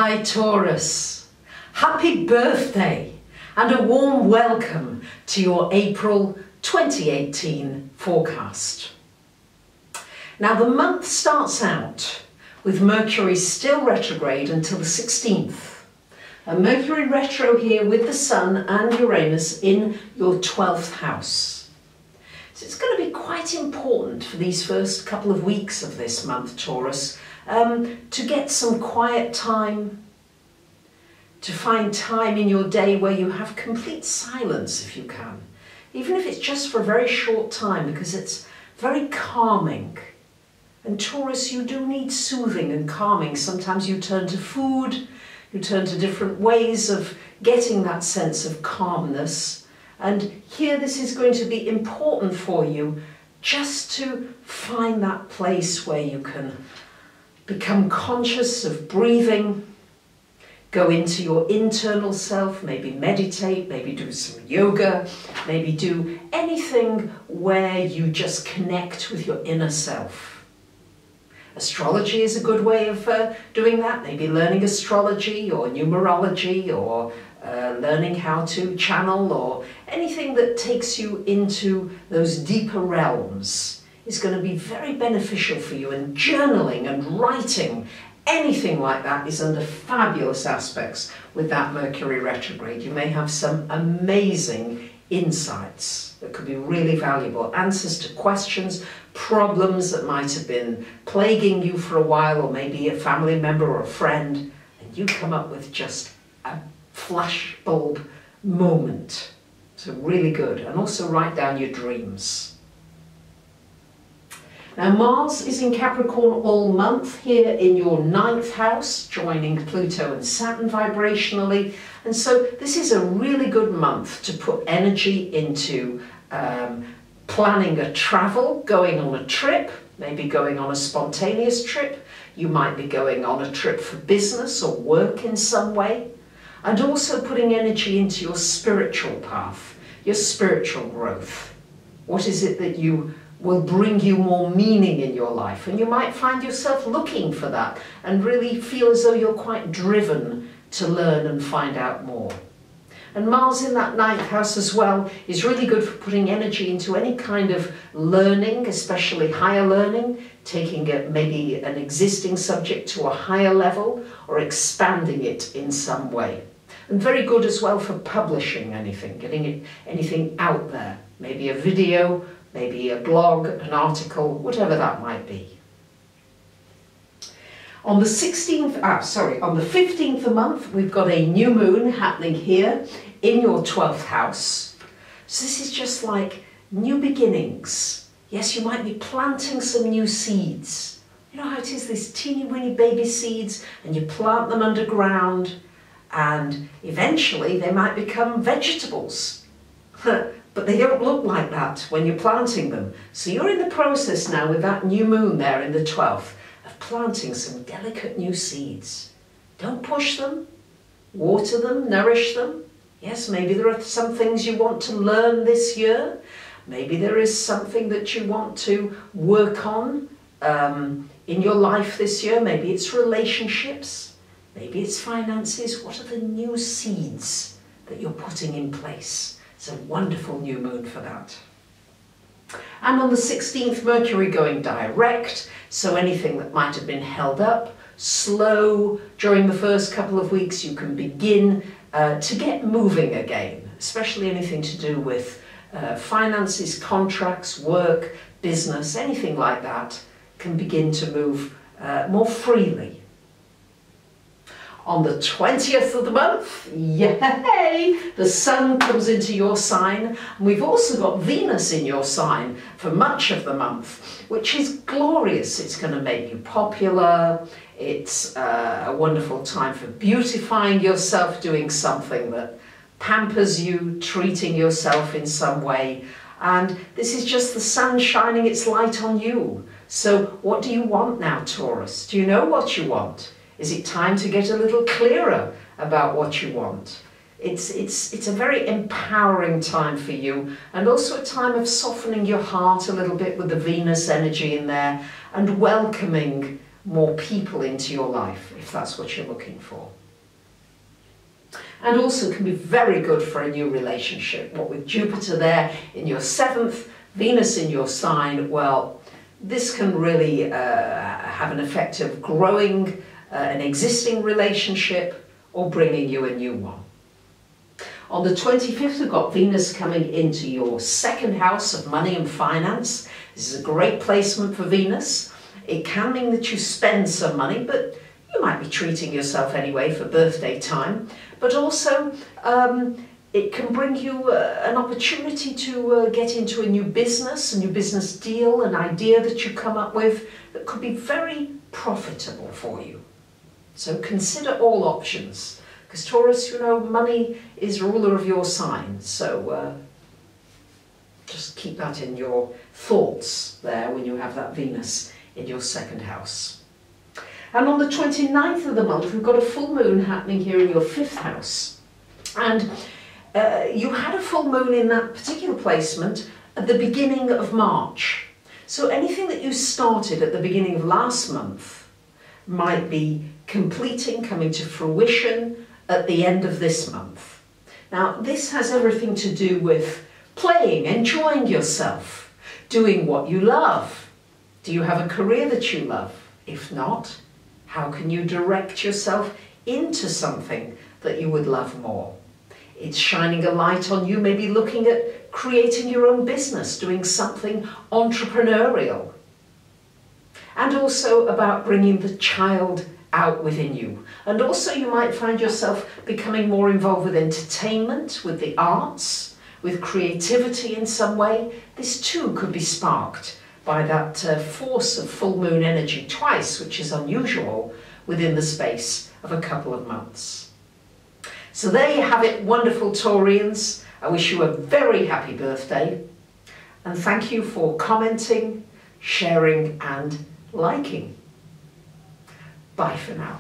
Hi Taurus, happy birthday and a warm welcome to your April 2018 forecast. Now the month starts out with Mercury still retrograde until the 16th. A Mercury retro here with the Sun and Uranus in your 12th house. So it's going to be quite important for these first couple of weeks of this month, Taurus, to get some quiet time, to find time in your day where you have complete silence if you can, even if it's just for a very short time, because it's very calming. And Taurus, you do need soothing and calming. Sometimes you turn to food, you turn to different ways of getting that sense of calmness. And here this is going to be important for you, just to find that place where you can become conscious of breathing, go into your internal self, maybe meditate, maybe do some yoga, maybe do anything where you just connect with your inner self. Astrology is a good way of doing that, maybe learning astrology or numerology or learning how to channel, or anything that takes you into those deeper realms is going to be very beneficial for you. And journaling and writing, anything like that is under fabulous aspects with that Mercury retrograde. You may have some amazing insights that could be really valuable, answers to questions, problems that might have been plaguing you for a while, or maybe a family member or a friend, and you come up with just a flashbulb moment. So really good. And also write down your dreams. Now Mars is in Capricorn all month here in your 9th house, joining Pluto and Saturn vibrationally. And so this is a really good month to put energy into planning a travel, going on a trip, maybe going on a spontaneous trip. You might be going on a trip for business or work in some way. And also putting energy into your spiritual path, your spiritual growth. What is it that will bring you more meaning in your life? And you might find yourself looking for that and really feel as though you're quite driven to learn and find out more. And Mars in that 9th house as well is really good for putting energy into any kind of learning, especially higher learning, taking maybe an existing subject to a higher level or expanding it in some way. And very good as well for publishing anything, getting anything out there, maybe a video, maybe a blog, an article, whatever that might be. On the 15th of the month, we've got a new moon happening here in your 12th house. So this is just like new beginnings. Yes, you might be planting some new seeds. You know how it is, these teeny weeny baby seeds, and you plant them underground, and eventually they might become vegetables. But they don't look like that when you're planting them. So you're in the process now with that new moon there in the 12th of planting some delicate new seeds. Don't push them, water them, nourish them. Yes, maybe there are some things you want to learn this year. Maybe there is something that you want to work on in your life this year. Maybe it's relationships, maybe it's finances. What are the new seeds that you're putting in place? It's a wonderful new moon for that. And on the 16th, Mercury going direct, so anything that might have been held up, slow during the first couple of weeks, you can begin to get moving again, especially anything to do with finances, contracts, work, business, anything like that can begin to move more freely. On the 20th of the month, yay, the Sun comes into your sign, and we've also got Venus in your sign for much of the month, which is glorious. It's going to make you popular. It's a wonderful time for beautifying yourself, doing something that pampers you, treating yourself in some way. And this is just the Sun shining its light on you. So what do you want now, Taurus? Do you know what you want? Is it time to get a little clearer about what you want? It's a very empowering time for you, and also a time of softening your heart a little bit with the Venus energy in there, and welcoming more people into your life, if that's what you're looking for. And also can be very good for a new relationship. What with Jupiter there in your 7th, Venus in your sign, well, this can really have an effect of growing an existing relationship or bringing you a new one. On the 25th, we've got Venus coming into your 2nd house of money and finance. This is a great placement for Venus. It can mean that you spend some money, but you might be treating yourself anyway for birthday time. But also, it can bring you an opportunity to get into a new business deal, an idea that you come up with that could be very profitable for you. So consider all options. Because Taurus, you know, money is ruler of your sign, so just keep that in your thoughts there when you have that Venus in your 2nd house. And on the 29th of the month, we've got a full moon happening here in your 5th house. And you had a full moon in that particular placement at the beginning of March. So anything that you started at the beginning of last month might be completing, coming to fruition at the end of this month. Now, this has everything to do with playing, enjoying yourself, doing what you love. Do you have a career that you love? If not, how can you direct yourself into something that you would love more? It's shining a light on you, maybe looking at creating your own business, doing something entrepreneurial. And also about bringing the child out within you. And also you might find yourself becoming more involved with entertainment, with the arts, with creativity in some way. This too could be sparked by that force of full moon energy twice, which is unusual within the space of a couple of months. So there you have it, wonderful Taurians. I wish you a very happy birthday. And thank you for commenting, sharing and liking. Bye for now.